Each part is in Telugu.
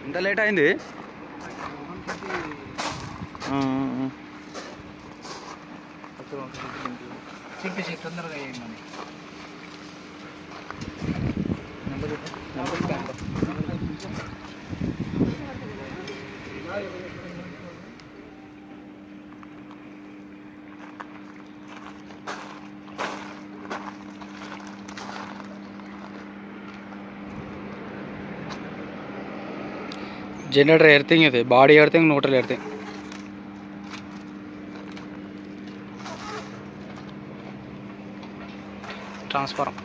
ఇంత లేట్ అయింది. తొందరగా వేయమని जनरेटर एर्थिंग है, बॉडी एर्थिंग, न्यूट्रल एर्थिंग. ट्रांसफार्म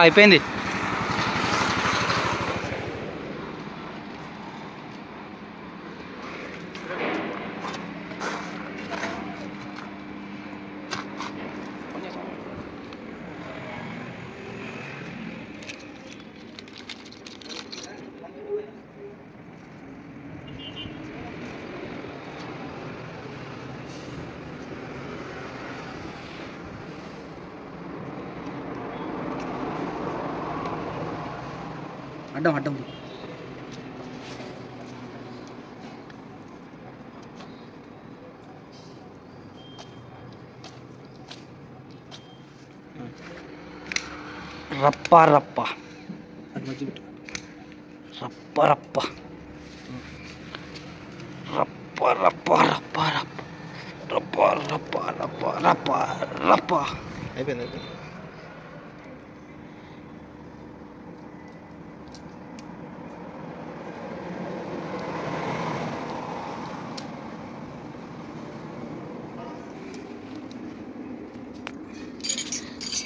అయిపోయింది. అడ్డం అడ్డం రప్ప రప్ప రప్ప రప్ప రప్ప రప్ప రప్ప రప్ప రప్ప రప్ప రప్ప రప్ప అయిపోయింది.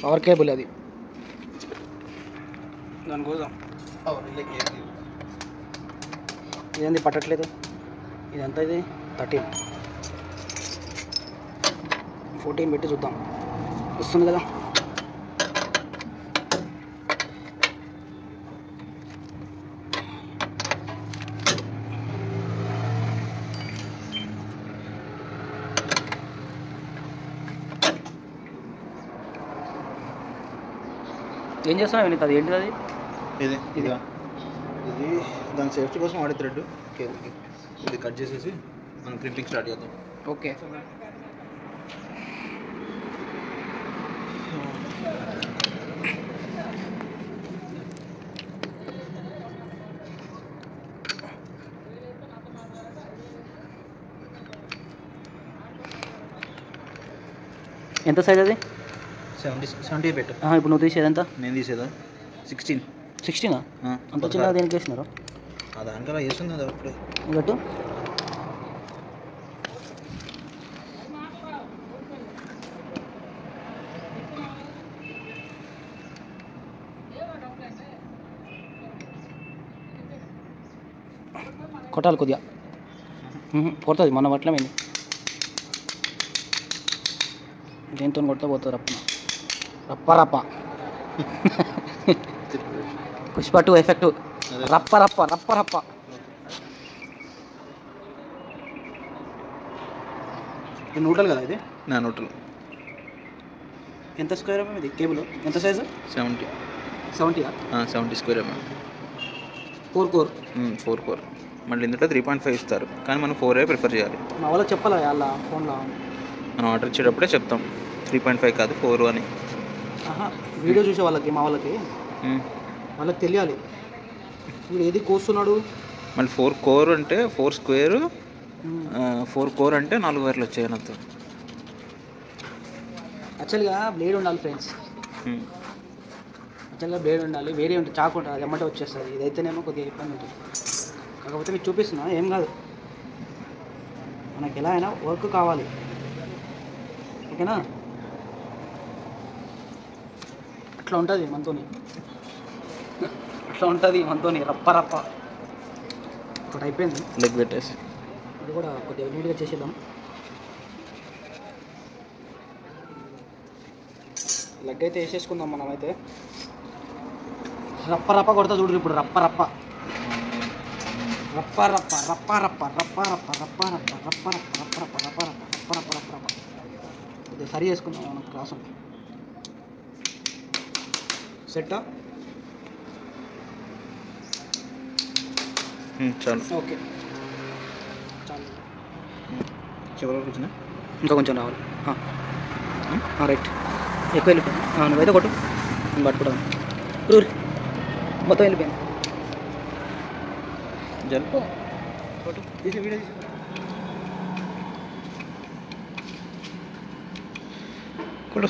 పవర్ కేబుల్ అది దానికోసం. ఇదేంది పట్టట్లేదు? ఇదంతా ఇది 13 14 పెట్టి చూద్దాం, వస్తుంది కదా. ఏం చేస్తున్నావు? అది ఏంటిది? అది ఇది ఇది దాని సేఫ్టీ కోసం వాడే థ్రెడ్ కేబుల్కి. ఇది కట్ చేసేసి మనం ప్రింటింగ్ స్టార్ట్ చేద్దాం. ఓకే. ఎంత సైజ్ అది? 70 పెట్టు. ఇప్పుడు నువ్వు తీసేది ఎంత? నేను తీసేదా 16. 16 అంత చిన్నగా దేనికి వేసినారు? దానికలా వేస్తుంది అది అప్పుడే. గట్టు కొట్టాలి కొద్దిగా, కొడుతుంది మన పట్లమైంది. దేంతో కొడతా పోతుంది రప్ప రప్ప రప్ప పుష్ప 2 ఎఫెక్ట్ రప్ప రప్ప రప్ప రప్ప. ఇది న్యూట్రల్ కదా? ఇది నా న్యూట్రల్. ఎంత స్క్వేర్ ఎంఎం ఇది కేబుల్? ఎంత size? 70. 70 square MM. 4 core. 4 core. మళ్ళీ ఇందులో 3.5 ఇస్తారు, కానీ మనం 4 ప్రిఫర్ చేయాలి. మా వాళ్ళకి చెప్పాలా వాళ్ళ ఫోన్లో? మనం ఆర్డర్ ఇచ్చేటప్పుడే చెప్తాం 3.5 కాదు 4 అని. వీడియో చూసే వాళ్ళకి, మా వాళ్ళకి వాళ్ళకి తెలియాలి వీడు ఏది కోస్తున్నాడు. మళ్ళీ 4 కోర్ అంటే 4 స్క్వేర్, 4 కోర్ అంటే 4 వైర్లు వచ్చాయి అంత. యాక్చువల్గా బ్లేడ్ ఉండాలి ఫ్రెండ్స్, యాక్చువల్గా బ్లేడ్ ఉండాలి. వేరే ఉంటుంది, చాకు ఉంటుంది, అది ఎమ్మటే వచ్చేస్తుంది. ఇదైతేనేమో కొద్దిగా ఇబ్బంది ఉంటుంది. కాకపోతే మీకు చూపిస్తున్నా, ఏం కాదు. మనకి ఎలా అయినా వర్క్ కావాలి, ఓకేనా? అట్లా ఉంటుంది మనతోని, అట్లా ఉంటుంది మనతోని రప్ప రప్ప. ఇప్పుడు అయిపోయింది లెగ్ పెట్టేసి, ఇది కూడా కొద్దిగా నీట్గా చేసేద్దాం. లెగ్ అయితే వేసేసుకుందాం మనమైతే. రప్ప రప్ప కొడతా చూడరు ఇప్పుడు, రప్ప రప్ప రప్ప రప్ప రప్ప రప్ప రప్ప రప్ప రప్ప రప్ప రప్ప రప్ప రప్ప రప్ప రప్ప రప్ప రప్ప రప్ప రప్ప. సరి చేసుకుందాం మనకు క్రాస్ ఉంది సెట్. చాలు. ఓకే చాలు. చివరి వరకు వచ్చిందా? ఇంకా కొంచెం రావాలి. రైట్ ఎక్కువ వెళ్ళిపోయింది. నువ్వైతే కొట్టు నేను పట్టుకుంటాను. ఊరి మొత్తం వెళ్ళిపోయింది. జరుపు కొట్టు తీసి వీడియో తీసి కొట్టు.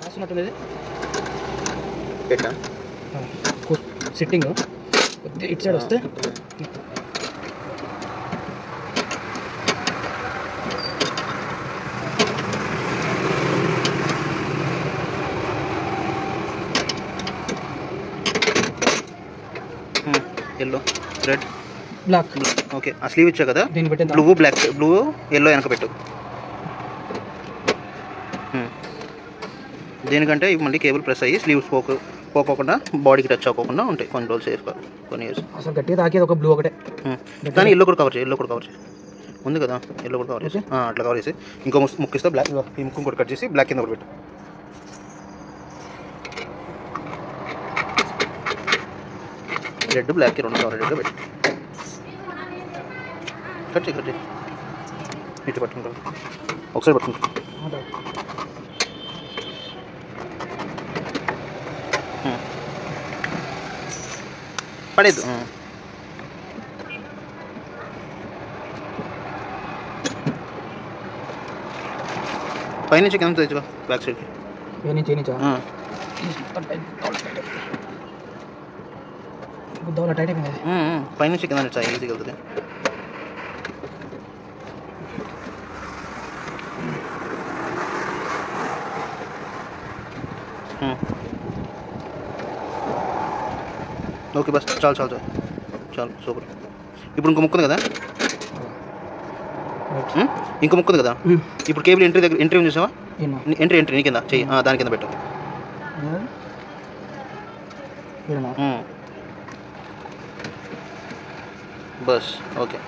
రాసినట్టుంది పెట్టా సిట్టింగ్ ఇటు సైడ్ వస్తే ఎల్లో రెడ్ బ్లాక్. ఓకే ఆ స్లీవ్ ఇచ్చా కదా దీన్ని పెట్టి బ్లూ బ్లాక్ బ్లూ ఎల్లో వెనక పెట్టు. దేనికంటే ఇవి మళ్ళీ కేబుల్ ప్రెస్ అయ్యి స్లీవ్స్ పోకోకుండా బాడీకి టచ్ అవ్వకుండా ఉంటాయి కొన్ని రోజులు సేఫ్గా కొన్ని ఇయర్స్. అసలు గట్టిగా తాకేది ఒక బ్లూ ఒకటే. కానీ ఎల్లో కూడా కవర్ చేయి. ఎల్లో కూడా కవర్ చేయి ఉంది కదా ఎల్లో కూడా కవర్ చేసి అట్లా కవర్ చేసి ఇంకో ముక్కు ఇస్తే బ్లాక్ ఈ ముక్కు కూడా కట్ చేసి బ్లాక్ కింద కూడా పెట్టు. రెడ్ బ్లాక్కి రెండు కవర్ రెడ్గా పెట్టు. కట్ చేయి ఇటు పట్టుకుంటాం ఒకసారి పట్టుకుంటాం. పడేద్దు. పైనుంచి కింద తెచ్చుకో బ్యాక్ సైడ్కి. టైట్ అయిపోయింది. పైనుంచి కింద చాలా ఈజీగా వెళ్తుంది. ఓకే బస్ చాలు చాలు చాలు చాలు సూపర్. ఇప్పుడు ఇంకో ముక్కు ఉంది కదా ఇంకో ముక్కు ఉంది కదా ఇప్పుడు కేబుల్ ఎంట్రీ దగ్గర ఎంట్రీ చూసావా ఎంట్రీ నీ కింద చెయ్యి దాని కింద పెట్టు. Bus okay.